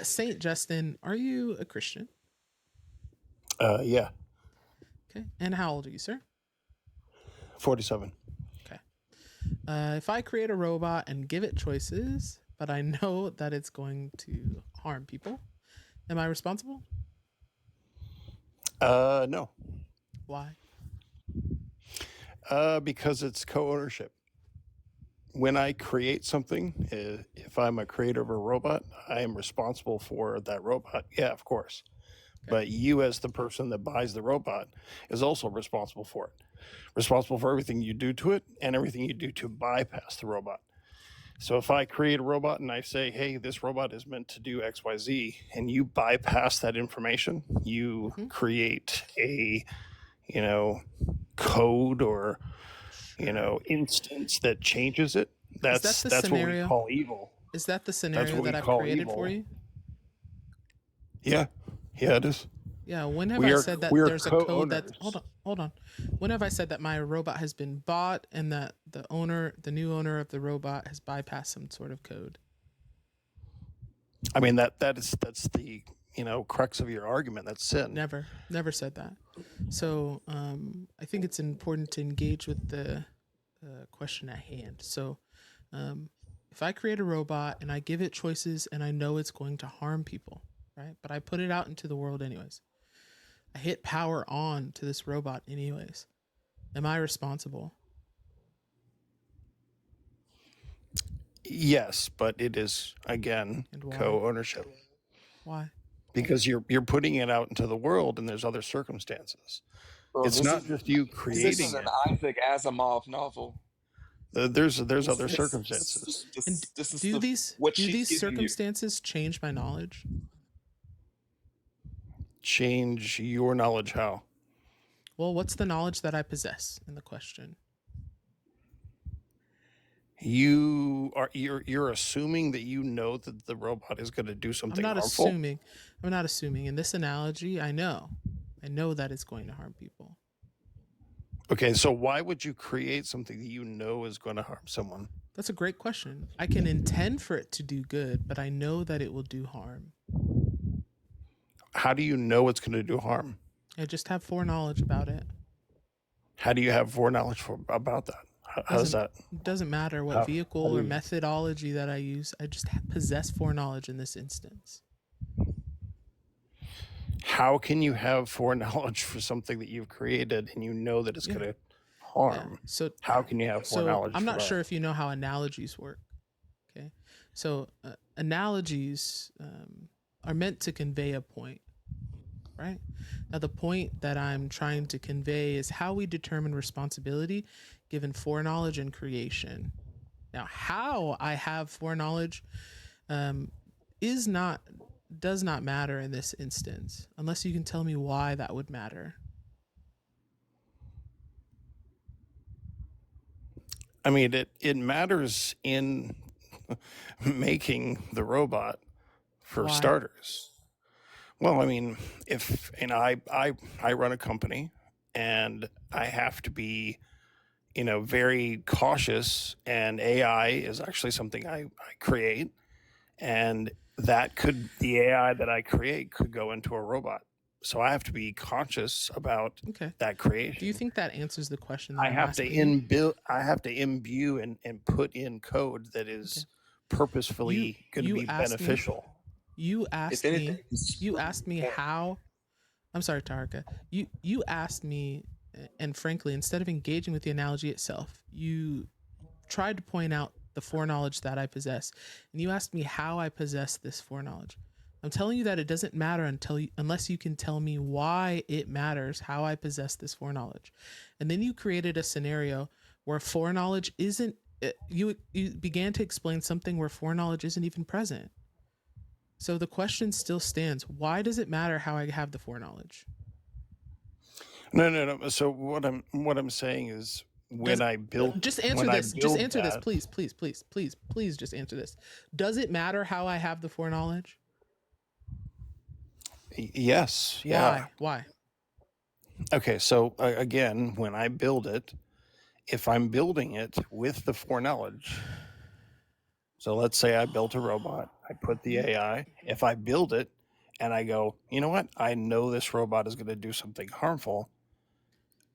Saint Justin, are you a Christian? Yeah, Okay. And how old are you, sir? 47. Okay. If I create a robot and give it choices, but I know that it's going to harm people, am I responsible? No, Why? because it's co-ownership. When I create something, if I'm a creator of a robot, I am responsible for that robot. Yeah, of course. Okay. But you, as the person that buys the robot, is also responsible for it. Responsible for everything you do to it and everything you do to bypass the robot. So if I create a robot and I say, hey, this robot is meant to do XYZ, and you bypass that information, you Hmm. create a, you know, code or, Sure. instance that changes it. Is that That's the that's what we scenario? call evil. Is that the That's scenario what that we I've call created for evil. you? Yeah. Yeah, it is. Yeah. When have We I are said that we are there's a code that, hold co-owners. on, hold on. When have I said that my robot has been bought and that the new owner of the robot has bypassed some sort of code? I mean that's the crux of your argument. That's sin. Never said that. So I think it's important to engage with the question at hand. So um, if I create a robot and I give it choices and I know it's going to harm people, right? But I put it out into the world anyways. I hit power on to this robot anyways. Am I responsible? Yes, but it is again And why? co-ownership Why? because you're putting it out into the world and there's other circumstances. Bro, It's not just you this is creating an it. Isaac Asimov novel. There's This other this circumstances. And this is do the these what do she's these giving you. circumstances change my knowledge? Change your knowledge how? Well, what's the knowledge that I possess in the question? You're assuming that you know that the robot is going to do I'm something not harmful. assuming. I'm not assuming. In this analogy, I know. I know that it's going to harm people. Okay, so why would you create something that you know is going to harm someone? That's a great question. I can intend for it to do good, but I know that it will do harm. How do you know it's going to do harm? I just have foreknowledge about it. How do you have foreknowledge about that? How does Doesn't that? doesn't matter what How vehicle do or you? methodology that I use. I just possess foreknowledge in this instance. How can you have foreknowledge for something that you've created and you know that it's Yeah. going to Yeah. harm? So How can you have so foreknowledge I'm for not that? sure if you know how analogies work. Okay. So analogies are meant to convey a point, right? Now, the point that I'm trying to convey is how we determine responsibility given foreknowledge and creation. Now, how I have foreknowledge um, is not does not matter in this instance, unless you can tell me why that would matter. I mean, it matters in making the robot for Why? starters. Well, I mean, if I run a company and I have to be very cautious, and AI is actually something I create, and the AI that I create could go into a robot. So I have to be conscious about Okay. that Do you creation. think that answers the question that I I'm have to asking you? imbue and put in code that Okay. is You purposefully going to you be asked me beneficial. you If asked anything, me it's you proving asked me the point. how. I'm sorry, Tarika. You asked me, and frankly, instead of engaging with the analogy itself, you tried to point out the foreknowledge that I possess, and you asked me how I possess this foreknowledge. I'm telling you that it doesn't matter unless you can tell me why it matters how I possess this foreknowledge. And then you created a scenario where foreknowledge isn't. You began to explain something where foreknowledge isn't even present. So the question still stands: why does it matter how I have the foreknowledge? No, no, no. So what I'm saying is Does just answer when I this? Just build answer this, that, please, please, please, please, please. Just answer this. Does it matter how I have the foreknowledge? yes, yeah. Why? Why? Okay, so again, when I build it, if I'm building it with the foreknowledge, so let's say I built a robot, I put the AI. If I build it and I go, you know what? I know this robot is going to do something harmful.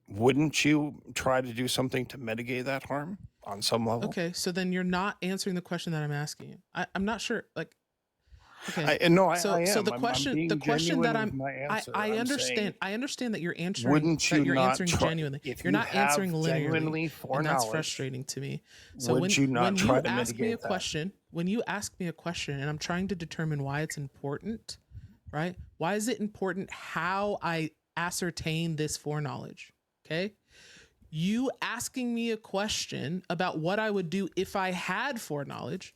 Wouldn't you try to do something to mitigate that harm on some level? Okay, so then you're not answering the question that I'm asking you. I'm not sure. Like, okay, I no, I so am. so the I'm question being that genuine I'm with my I answer. I I'm understand saying, I understand that you're answering wouldn't you not answering try genuinely. if You're you not have answering linearly, genuinely and that's foreknowledge? frustrating to me. So Would you not when try you to ask me a mitigate that? question, when you ask me a question, and I'm trying to determine why it's important, right? Why is it important how I ascertain this foreknowledge? Okay. You asking me a question about what I would do if I had foreknowledge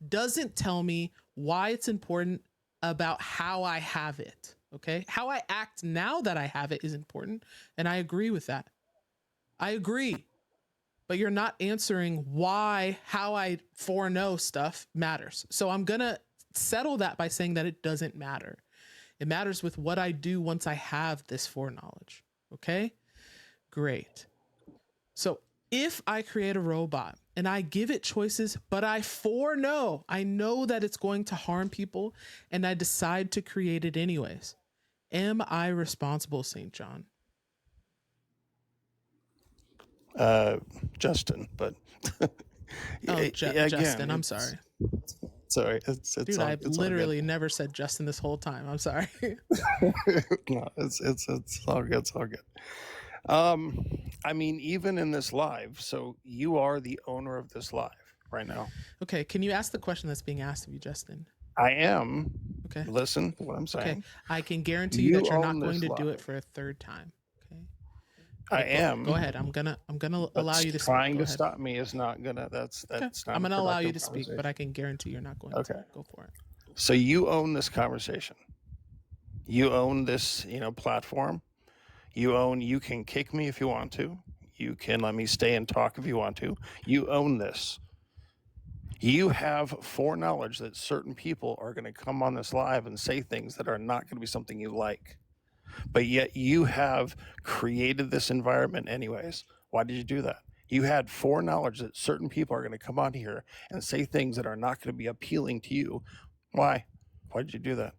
doesn't tell me why it's important about how I have it. Okay. How I act now that I have it is important. And I agree with that. I agree. But you're not answering why how I foreknow stuff matters. So I'm going to settle that by saying that it doesn't matter. It matters with what I do once I have this foreknowledge. Okay. Great. So if I create a robot and I give it choices, but I foreknow, I know that it's going to harm people, and I decide to create it anyways, am I responsible, St. John? Justin, but Oh, again, Justin, I'm sorry. Sorry, it's Dude, all, I've it's all good. literally never said Justin this whole time. I'm sorry. No, it's all good. It's all good. I mean, even in this live, so you are the owner of this live right now. Okay, can you ask the question that's being asked of you, Justin? I am. Okay. Listen to what I'm saying. Okay, I can guarantee you that you're not own going this to do live. it for a third time. Okay. I Go- am. Go ahead. I'm gonna But allow you to speak. trying Go to ahead. stop me is not gonna. That's Okay. not. I'm a gonna allow you to productive speak, but I can guarantee you're not going Okay. to. Go for it. So you own this conversation. You own this, platform. You can kick me if you want to. You can let me stay and talk if you want to. You own this. You have foreknowledge that certain people are going to come on this live and say things that are not going to be something you like. But yet you have created this environment anyways. Why did you do that? You had foreknowledge that certain people are going to come on here and say things that are not going to be appealing to you. Why? Why did you do that?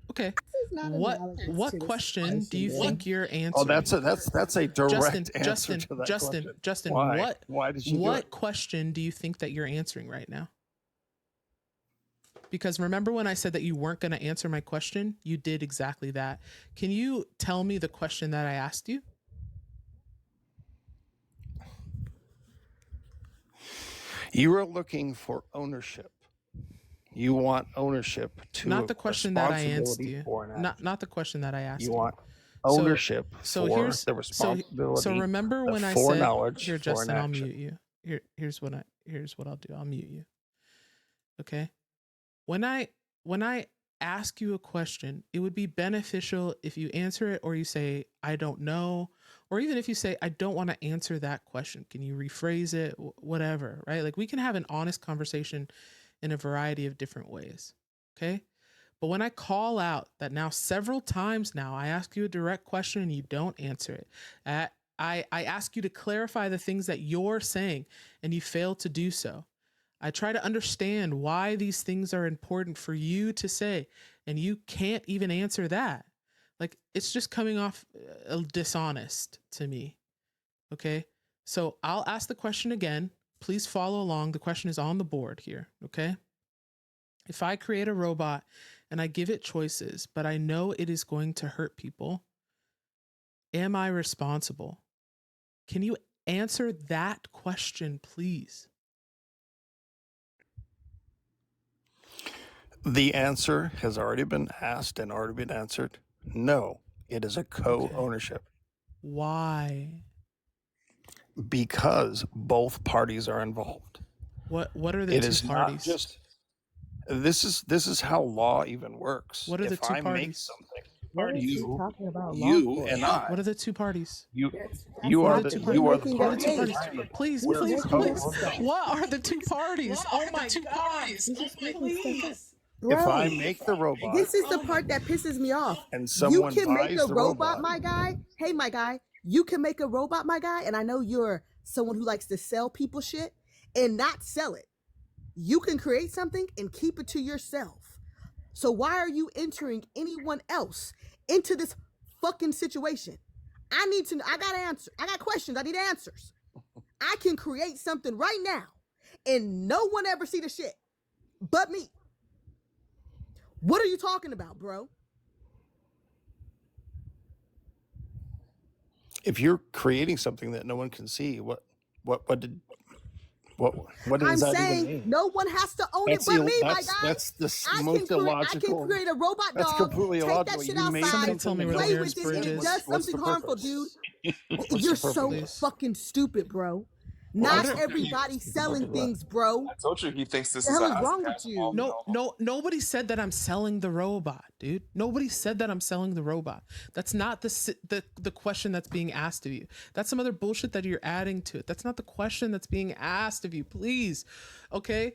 Okay. not What analogous to what this question do you question, think you're answering? Oh, that's a direct answer Justin, to that Justin, question. Justin, Why? Why did you do what it? question do you think that you're answering right now? Because remember when I said that you weren't going to answer my question? You did exactly that. Can you tell me the question that I asked you? You are looking for ownership. You want ownership to Not the question that I asked responsibility you. for an action. Not the question that I asked You you. want ownership So for here's the responsibility. so remember the when I said foreknowledge here, for Justin, an I'll action. mute you. Here's what I'll do. I'll mute you. Okay. When I ask you a question, it would be beneficial if you answer it or you say, I don't know. Or even if you say, I don't want to answer that question. Can you rephrase it? Whatever, right? Like we can have an honest conversation in a variety of different ways. Okay. But when I call out that now several times now, I ask you a direct question and you don't answer it. I ask you to clarify the things that you're saying and you fail to do so. I try to understand why these things are important for you to say, and you can't even answer that. Like it's just coming off dishonest to me. Okay. So I'll ask the question again. Please follow along. The question is on the board here. Okay. If I create a robot and I give it choices, but I know it is going to hurt people, am I responsible? Can you answer that question, please? The answer has already been asked and already been answered. No, it is a co-ownership. Why? Because both parties are involved. What are the It two is parties? not just. This is how law even works. What are the if two I make parties? something, What is he you, talking about? you lawful? and I, What are the two parties? you That's What are are the the two you are parties? the What What are the two parties. parties? Please, He's please, making please. up stuff. What are the two parties? Oh my gosh. He's just making stuff up. If I Bro, make the robot this is the part that pisses me off. and You someone can make buys a the robot, my guy. Hey, my guy, you can make a robot, my guy. And I know you're someone who likes to sell people shit and not sell it. You can create something and keep it to yourself. So why are you entering anyone else into this fucking situation? I need to know. I got answers. I got questions. I need answers. I can create something right now and no one ever see the shit but me. What are you talking about, bro? If you're creating something that no one can see, what does I'm that even saying mean? no one has to own it but me, my guy. That's the I most can illogical. create a robot That's dog, completely take that illogical. shit You made outside, Somebody tell me where the play nearest with it, and bridge it is. does What's the something harmful, purpose? dude. What's the You're purpose? so Please. fucking stupid, bro. What Not are- everybody's selling things, bro. I told you he thinks this The is hell a is wrong with Asimov you? novel. Nobody said that I'm selling the robot, dude. Nobody said that I'm selling the robot. That's not the question that's being asked of you. That's some other bullshit that you're adding to it. That's not the question that's being asked of you. Please, okay?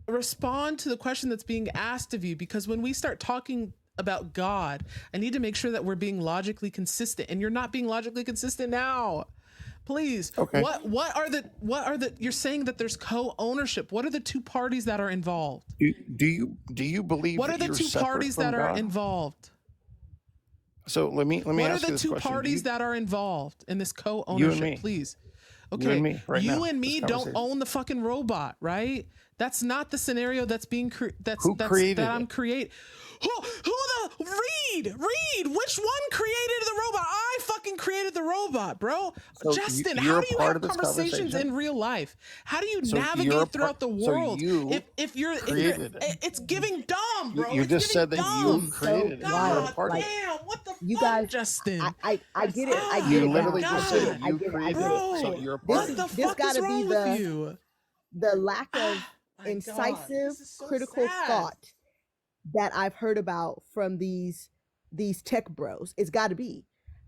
Respond to the question that's being asked of you, because when we start talking about God, I need to make sure that we're being logically consistent, and you're not being logically consistent now. Please. Okay. What are the you're saying that there's co-ownership. What are the two parties that are involved? Do you believe What that are the you're two separate parties from that are God? involved? So let me What are ask you the this two question. parties that are involved in this co-ownership? me. Please. You Okay. and me right now, You and this me don't conversation. own the fucking robot, right? That's not the scenario that's being Who created that it? I'm create. Read. Which one created the robot? I fucking created the robot, bro. So Justin, you're how a do you part have of this conversations conversation? in real life? How do you So you're a navigate part- throughout the so world? you if you're created it. it's giving dumb, bro. You It's just giving said that dumb. you created it. You're a God part of it. damn, what the You fuck, guys- Justin? I get it. I Ah, get You it. literally now. just God. said you created it. So Bro, you're a part what of the it. This fuck is gotta be wrong the- with you? The lack of Ah, my God, incisive, this is so critical sad. thought that I've heard about from these tech bros. It's got to be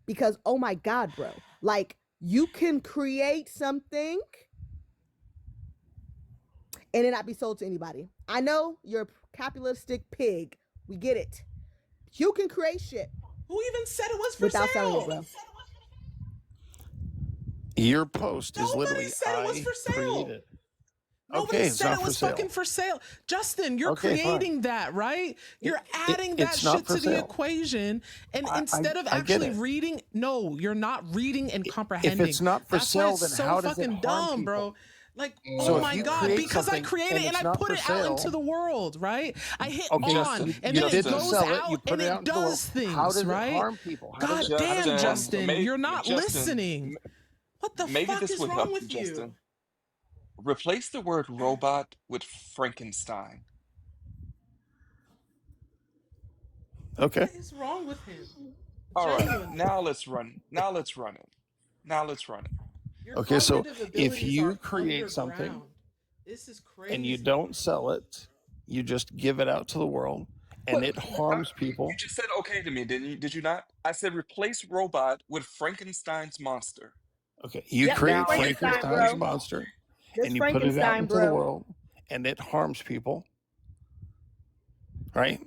because, oh my God, bro, like you can create something and it not be sold to anybody. I know you're a capitalistic pig. We get it. You can create shit Who even said it was for without sale? selling it, bro. Your post is Nobody literally said it was I for sale. created it. Nobody Okay, it's said not it for was sale. fucking for sale. Justin, you're Okay, fine. creating that, right? You're adding that it's not shit for to the sale. equation. And I- instead of I get actually it. reading, no, you're not reading and comprehending. If it's not for That's why sale, it's then so how does it fucking harm dumb, people? bro. Like, So oh if my you God, create because I something created and it and it's I not put for it out into sale- the world, right? I hit Okay, on Justin, and you then it didn't goes sell it. out You put and it out it into the world. does things, How does right? it harm people? How God does it- damn, Justin, Justin, maybe- you're not Justin, listening. What the Maybe fuck this is would wrong help you, with you? Justin. Replace the word robot with Frankenstein. Okay. What is wrong with him? All right, Genuinely. now let's run it. Now let's run it. Your Okay, so cognitive if abilities you are create something underground. This is crazy. and you don't sell it, you just give it out to the world, and But- it harms people. You just said okay to me, didn't you? Did you not? I said replace robot with Frankenstein's monster. Okay, you Yep, create Frankenstein, Frankenstein's bro. monster, This and you put it out Frankenstein, into the bro. world, and it harms people, right?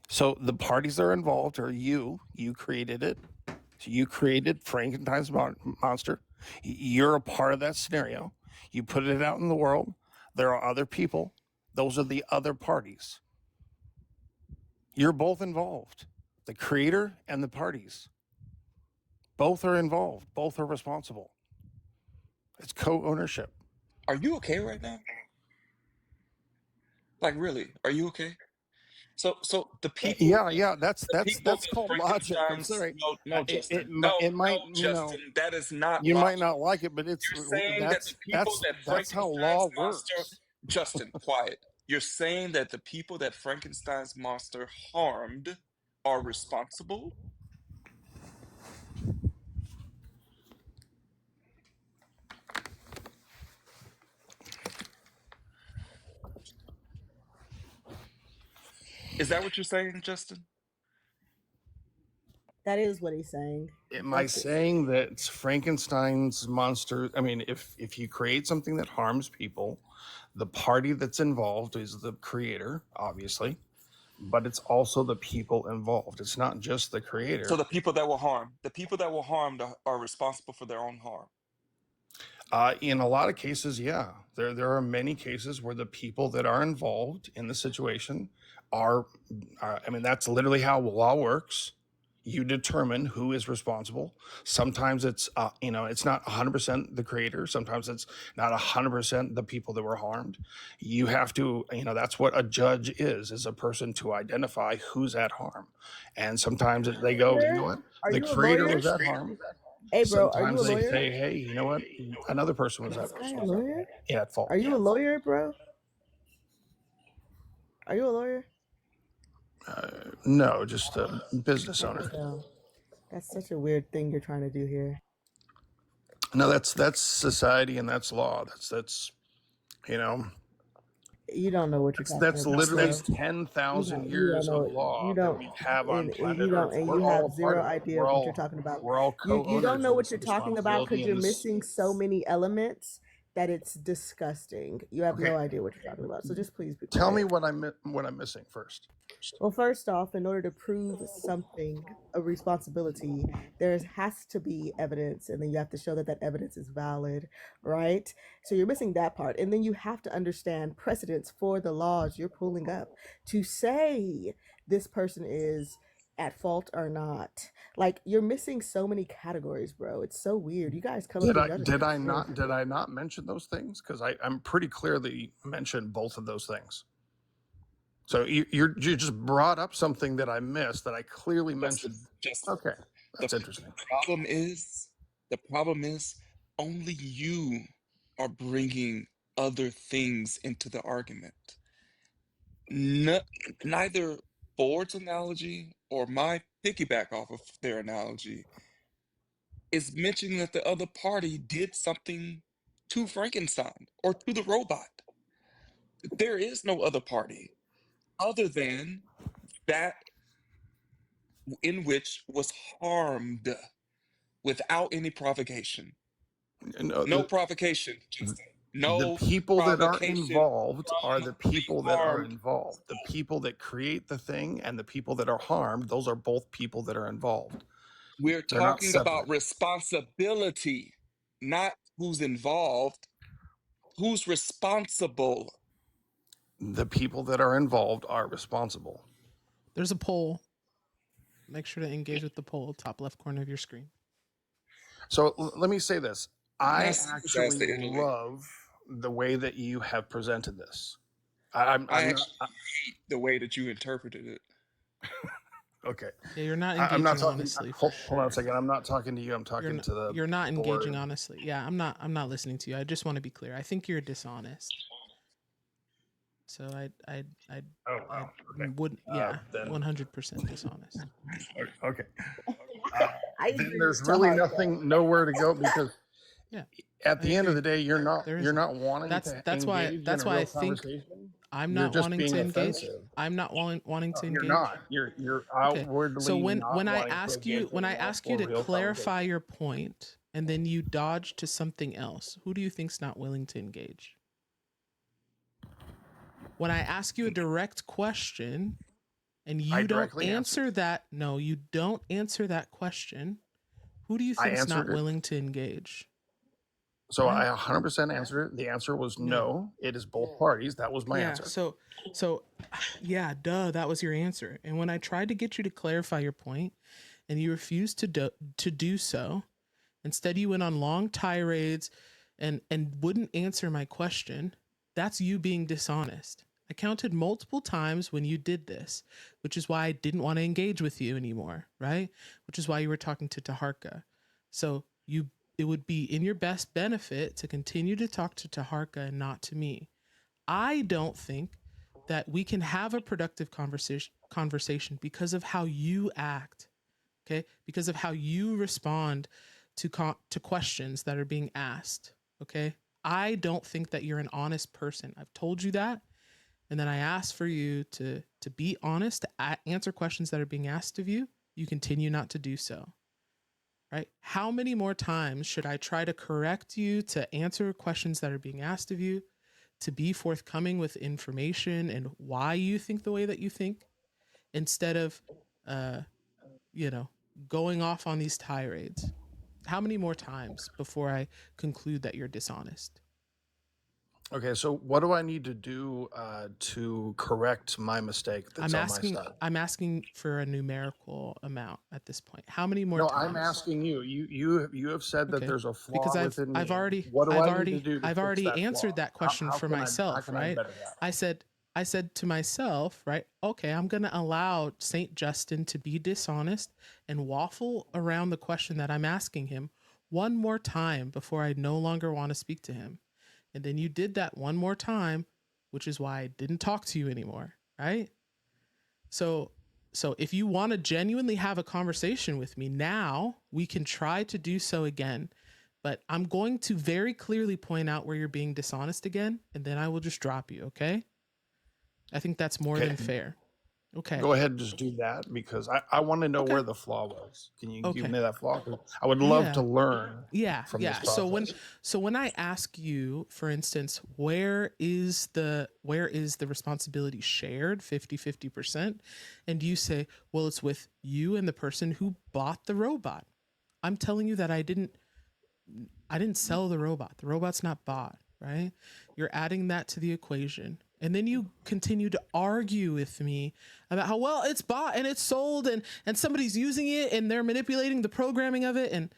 So the parties that are involved are you. You created it. So you created Frankenstein's monster. You're a part of that scenario. You put it out in the world. There are other people. Those are the other parties. You're both involved. The creator and the parties. Both are involved. Both are responsible. It's co-ownership. Are you okay right now? Like really? Are you okay? So the people. Yeah. That's people that's that called logic. I'm Frankenstein's- sorry. No, It- Justin. it no, mi- it might, no, you know, Justin. That is not. You might logic. not like it, but it's You're saying that that's the people that's that that's how law Frankenstein's monster. works. Justin, quiet. You're saying that the people that Frankenstein's monster harmed are responsible? Is that what you're saying, Justin? That is what he's saying. Am I saying that Frankenstein's monster? I mean, if you create something that harms people, the party that's involved is the creator, obviously, but it's also the people involved. It's not just the creator. So the people that were harmed are responsible for their own harm. In a lot of cases, yeah, there are many cases where the people that are involved in the situation are. I mean, that's literally how law works. You determine who is responsible. Sometimes it's it's not 100% the creator. Sometimes it's not 100% the people that were harmed. You have to, that's what a judge is a person to identify who's at harm. And sometimes they go, you know what, Are the you a creator lawyer? was at harm. Hey, bro, are you a Sometimes they lawyer? say, hey, you know what, another person was Is this at guy a lawyer? at fault. Are you a lawyer, bro? Are you a lawyer? No, just a business owner. No. That's such a weird thing you're trying to do here. No, that's society and that's law. That's you know You don't know what you're talking that's about, literally bro. 10,000 You don't years of know. law You that don't. we have on And planet you don't. Earth. And We're you all have a part zero of it. idea of what you're talking about. We're all You don't co-owners know in what this you're talking about responsibility because in you're this. missing so many elements that it's disgusting. You have Okay, no idea what you're talking about. So just please be tell me quiet. what I'm missing first. Well, first off, in order to prove something, a responsibility, there has to be evidence, and then you have to show that that evidence is valid, right? So you're missing that part. And then you have to understand precedents for the laws you're pulling up to say this person is at fault or not. Like, you're missing so many categories, bro. It's so weird. You guys come up with other Did shit. I not mention those things? Because I'm pretty clear that you mentioned both of those things. So you just brought up something that I missed that I clearly mentioned. Okay, that's interesting. The problem is only you are bringing other things into the argument. Neither Ford's analogy or my piggyback off of their analogy is mentioning that the other party did something to Frankenstein or to the robot. There is no other party other than that in which was harmed without any provocation. No, No provocation, Justin. the No people that are provocation involved are the from the people that are harmed. involved. The people that create the thing and the people that are harmed, those are both people that are involved. We're They're not talking about separate. responsibility, not who's involved. Who's responsible? The people that are involved are responsible. There's a poll. Make sure to engage with the poll, top left corner of your screen. So let me say this. I That's to actually Italy. love the way that you have presented this. I'm I not, actually hate the way that you interpreted it. okay. Yeah, you're not I'm engaging not talking. honestly. For Hold sure. on a second. I'm not talking to you. I'm talking to the. You're not engaging board. honestly. Yeah, I'm not listening to you. I just want to be clear. I think you're dishonest. So I Oh wow. Okay. wouldn't. Yeah, then 100% dishonest. okay. I Then agree there's with really Taharka. nowhere to go because Yeah, at I the end of agree. the day, you're not There you're isn't. not wanting That's to that's why engage that's in a why real I think conversation. I'm You're not just wanting being to engage. offensive. I'm not wanting to You're engage. not. You're Okay. outwardly So when not I wanting to ask you engage when in I a ask you to real clarify your point and then you dodge to something else, who do you think's not willing to engage? When I ask you a direct question and you don't directly answer that, no, you don't answer that question, who do you think's not answered it. willing to engage? So Right? I 100% answered it. The answer was no. It is both parties. That was my Yeah. answer. So yeah, duh, that was your answer. And when I tried to get you to clarify your point and you refused to do so, instead you went on long tirades and wouldn't answer my question. That's you being dishonest. I counted multiple times when you did this, which is why I didn't want to engage with you anymore, right? Which is why you were talking to Taharka. So it would be in your best benefit to continue to talk to Taharka and not to me. I don't think that we can have a productive conversation because of how you act, okay? Because of how you respond to questions that are being asked, okay? I don't think that you're an honest person. I've told you that. And then I asked for you to be honest, to answer questions that are being asked of you. You continue not to do so, right? How many more times should I try to correct you, to answer questions that are being asked of you, to be forthcoming with information and why you think the way that you think, instead of, going off on these tirades? How many more times before I conclude that you're dishonest? Okay, so what do I need to do to correct my mistake that's on my side? I'm asking for a numerical amount at this point. How many more No, I'm times? asking you. You have said that Okay. there's a flaw Because within me. I've already What do I've I need to already do to I've fix already that answered flaw? that question for How myself, can I right? better that? I said to myself, right? Okay, I'm going to allow Saint Justin to be dishonest and waffle around the question that I'm asking him one more time before I no longer want to speak to him. And then you did that one more time, which is why I didn't talk to you anymore, right? So if you want to genuinely have a conversation with me now, we can try to do so again. But I'm going to very clearly point out where you're being dishonest again, and then I will just drop you, okay? I think that's more than Okay, fair. Okay. go ahead and just do that because I want to know Okay. where the flaw was. Can you give Okay. me that flaw? 'Cause I would love to Yeah. learn Yeah. from Yeah. this process. So when I ask you, for instance, where is the responsibility shared 50%, and you say, well, it's with you and the person who bought the robot. I'm telling you that I didn't sell the robot. The robot's not bought, right? You're adding that to the equation. And then you continue to argue with me about how, well, it's bought and it's sold and somebody's using it and they're manipulating the programming of it. And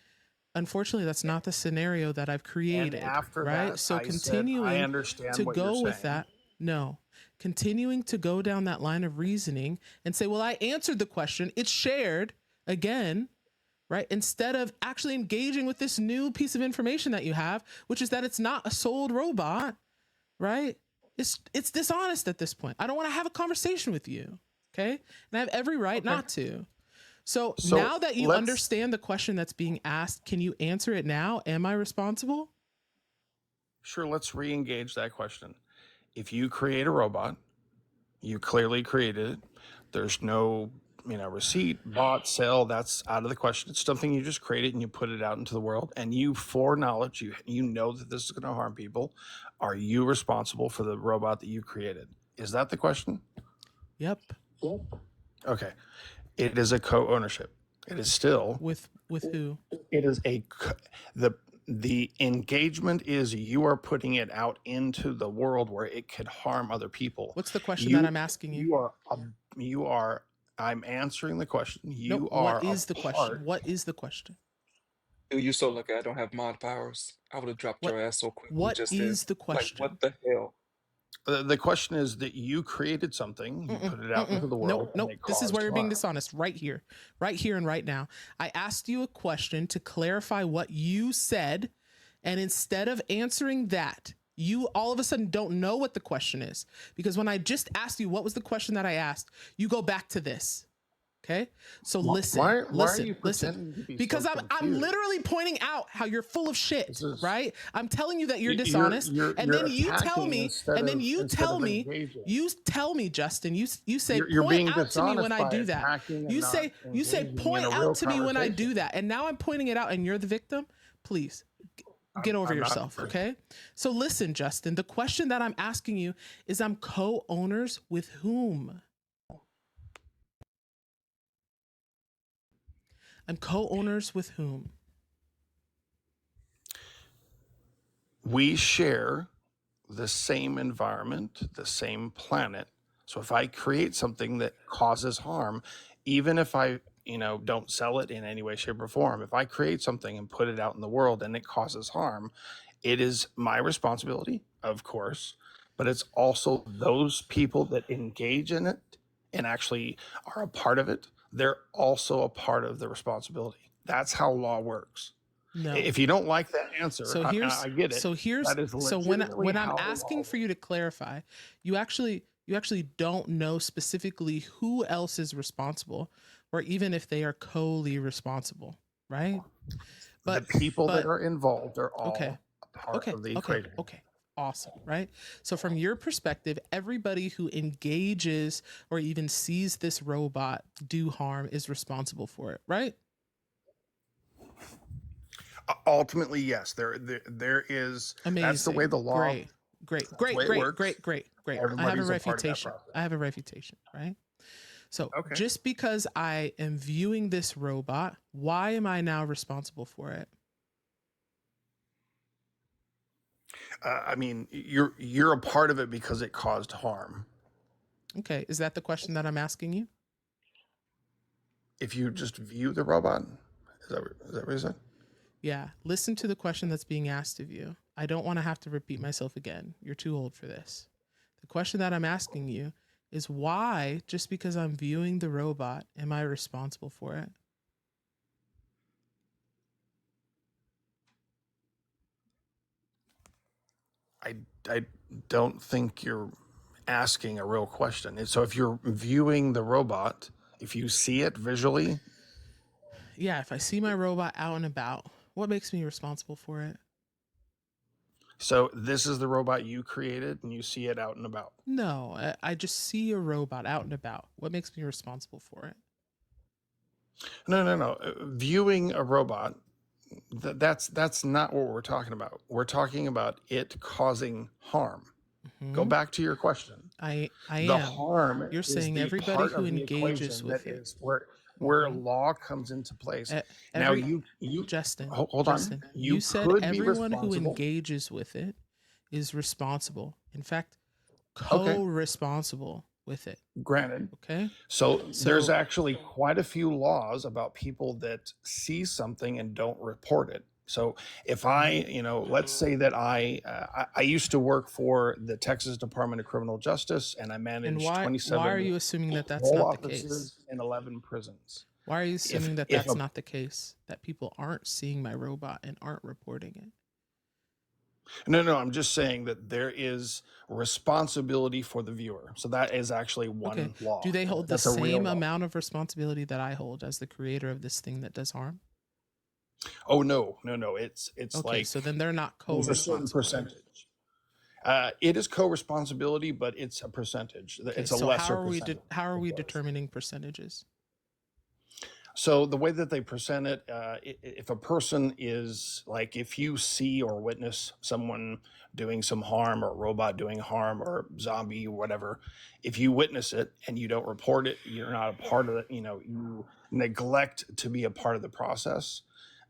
unfortunately, that's not the scenario that I've And created, after right? that, So I said, I continuing understand to what you're go with saying. that, no. Continuing to go down that line of reasoning and say, well, I answered the question. It's shared again, right? Instead of actually engaging with this new piece of information that you have, which is that it's not a sold robot, right? It's dishonest at this point. I don't want to have a conversation with you, okay? And I have every right Okay. not to. So So now that you let's understand the question that's being asked, can you answer it now? Am I responsible? sure let's re-engage that question. If you create a robot, you clearly created it. There's no receipt, bought, sell. That's out of the question. It's something you just created and you put it out into the world, and you foreknowledge you know that this is going to harm people. Are you responsible for the robot that you created? Is that the question? Yep. Okay. It is a co-ownership. It is still. With who? It is the engagement is you are putting it out into the world where it could harm other people. What's the question that You I'm asking you? you are. I'm answering the question. You Nope. are What a is the question? part. What is the question? Dude, you so lucky I don't have mod powers. I would have dropped What your ass so quickly what just then. is the Like, question? what the hell? The question is that you created something, you put it out into the world, Nope. and it This is caused where you're being harm. dishonest right here and right now. I asked you a question to clarify what you said. And instead of answering that, you all of a sudden don't know what the question is. Because when I just asked you what was the question that I asked, you go back to this. Okay? So listen. Why are listen, you listen. pretending to be Because so I'm confused? literally pointing out how you're full of shit, This is right? I'm telling you that you're you're dishonest, you're and you're then you tell attacking me, instead and then of you tell me, engaging. Justin, you say You're point being out to me when dishonest I by do that. attacking and You not say engaging in point a real out to me when I do conversation. that. And now I'm pointing it out and you're the victim. Please get over I'm not. yourself, okay? So listen, Justin, the question that I'm asking you is I'm co-owners with whom? I'm co-owners with whom? We share the same environment, the same planet. So if I create something that causes harm, even if I, don't sell it in any way, shape, or form, if I create something and put it out in the world and it causes harm, it is my responsibility, of course, but it's also those people that engage in it and actually are a part of it. They're also a part of the responsibility. That's how law works. No. If you don't like that answer, So I here's get it. so here's That is so when legitimately I'm how the asking law for you to clarify, you actually don't know specifically who else is responsible, or even if they are co-ly responsible, right? But the people that but are involved are all okay, a part okay, of the okay, equation. okay. Awesome, right? So from your perspective, everybody who engages or even sees this robot do harm is responsible for it, right? Ultimately, yes. There is. Amazing. That's the way the law. Great. That's the way it works. Great. I have a Everybody's a part of that refutation. process. I have a refutation, right? So Okay. just because I am viewing this robot, why am I now responsible for it? I mean, you're a part of it because it caused harm. Okay, is that the question that I'm asking you? If you just view the robot, is that what you said? Yeah, listen to the question that's being asked of you. I don't want to have to repeat myself again. You're too old for this. The question that I'm asking you is why, just because I'm viewing the robot, am I responsible for it? I don't think you're asking a real question. And so if you're viewing the robot, if you see it visually, Yeah, if I see my robot out and about, what makes me responsible for it? so this is the robot you created and you see it out and about. No, I just see a robot out and about. What makes me responsible for it? No. Viewing a robot, that's not what we're talking about. We're talking about it causing harm. Go Mhm. back to your question. I The am. harm You're is saying the everybody part who of the engages equation with that it. is where Mhm. law comes into place. E- Now Every you Justin, hold on. Justin, You you said could be everyone who responsible. engages with it is responsible. In fact, Okay, co-responsible with it. granted. Okay? So there's So, actually quite a few laws about people that see something and don't report it. So if I, let's say that I used to work for the Texas Department of Criminal Justice, and I and managed why are 27 you assuming that that's parole not the case? officers and 11 prisons. Why are you If assuming that if that's a not the case? That people aren't seeing my robot and aren't reporting it? No, I'm just saying that there is responsibility for the viewer. So that is actually Okay. one Do law. they hold the That's a real same law. amount of responsibility that I hold as the creator of this thing that does harm? Oh no. It's Okay, like so then they're not there's a certain co-responsible. percentage. It is co-responsibility, but it's a percentage. Okay, It's a so lesser percentage. how are of we course. determining percentages? So the way that they present it, if a person is like, if you see or witness someone doing some harm, or a robot doing harm, or zombie or whatever, if you witness it and you don't report it, you're not a part of it. You neglect to be a part of the process.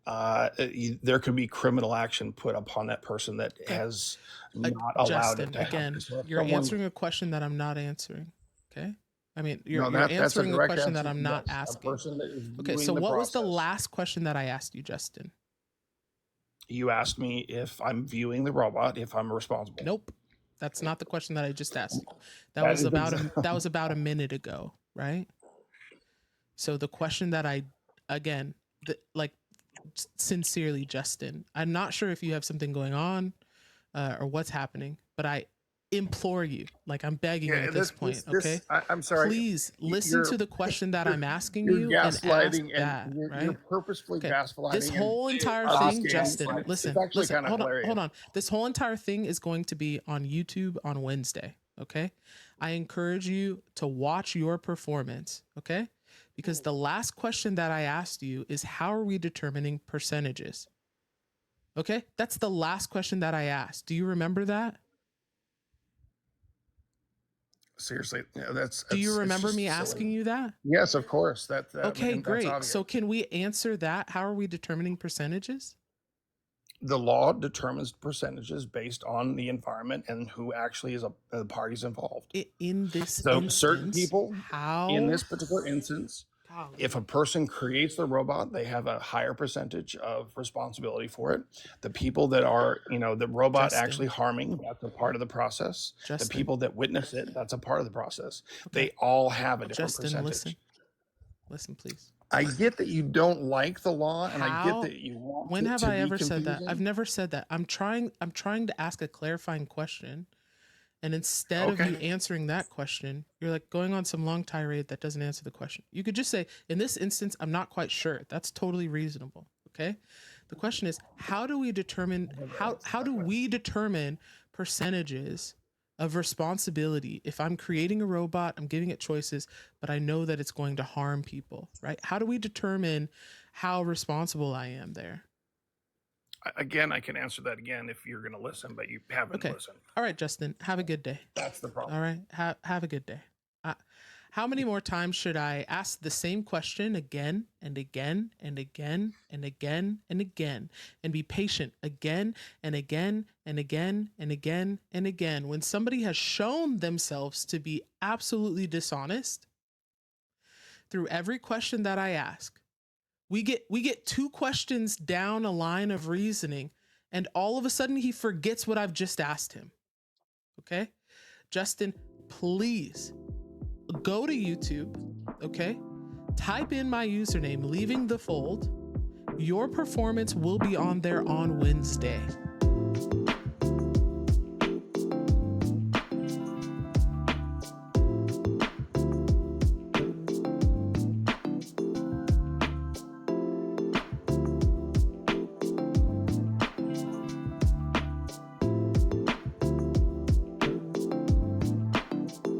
There could be criminal action put upon that person that Okay. has not allowed Justin, it to happen. again, So if you're someone, answering a question that I'm not answering. Okay? I mean, no, you're that's a answering a direct question that answer. I'm not Yes, a asking. person that is Okay, viewing so the what was the process. last question that I asked you, Justin? You asked me if I'm viewing the robot, if I'm responsible. Nope. That's not the question that I just asked you. That That was is about exactly. that was about a minute ago, right? So the question that like sincerely, Justin, I'm not sure if you have something going on or what's happening, but I implore you, like I'm begging you Yeah, at this point, this. okay? I'm sorry. Please listen You're to the question that you're I'm asking you're you and ask gaslighting, and that, you're right? purposefully Okay. gaslighting. This whole entire I'm just thing, kidding. Justin, It's listen, actually listen, kind of hilarious. hold on. This whole entire thing is going to be on YouTube on Wednesday, okay? I encourage you to watch your performance, okay? Because the last question that I asked you is how are we determining percentages? Okay? That's the last question that I asked. Do you remember that? Seriously, Do you it's remember just me silly. asking you that? Yes, of course. Okay, That's great. obvious. So can we answer that? How are we determining percentages? The law determines percentages based on the environment and who actually is the parties involved. In this So certain instance, people, how? in this particular instance, if a person creates the robot, they have a higher percentage of responsibility for it. The people that are, the robot Justin. actually harming, that's a part of the process. Justin. The people that witness it, that's a part of the process. Okay. They all have a different Justin, percentage. listen, please. I get that you don't like the law, and I get How? that you want When it have to I be ever said that? confusing. I've never said that. I'm trying to ask a clarifying question. And instead of you Okay. answering that question, you're like going on some long tirade that doesn't answer the question. You could just say, in this instance, I'm not quite sure. That's totally reasonable. Okay. The question is, how do we determine percentages of responsibility if I'm creating a robot, I'm giving it choices, but I know that it's going to harm people, right? How do we determine how responsible I am there? Again, I can answer that again if you're going to listen, but you haven't Okay. listened. All right, Justin, have a good day. That's the problem. All right. Have a good day. How many more times should I ask the same question again and again and again and again and again, and be patient again and again and again and again and again when somebody has shown themselves to be absolutely dishonest? Through every question that I ask, we get 2 questions down a line of reasoning, and all of a sudden he forgets what I've just asked him. Okay? Justin, please go to YouTube, okay? Type in my username, Leaving the Fold. Your performance will be on there on Wednesday.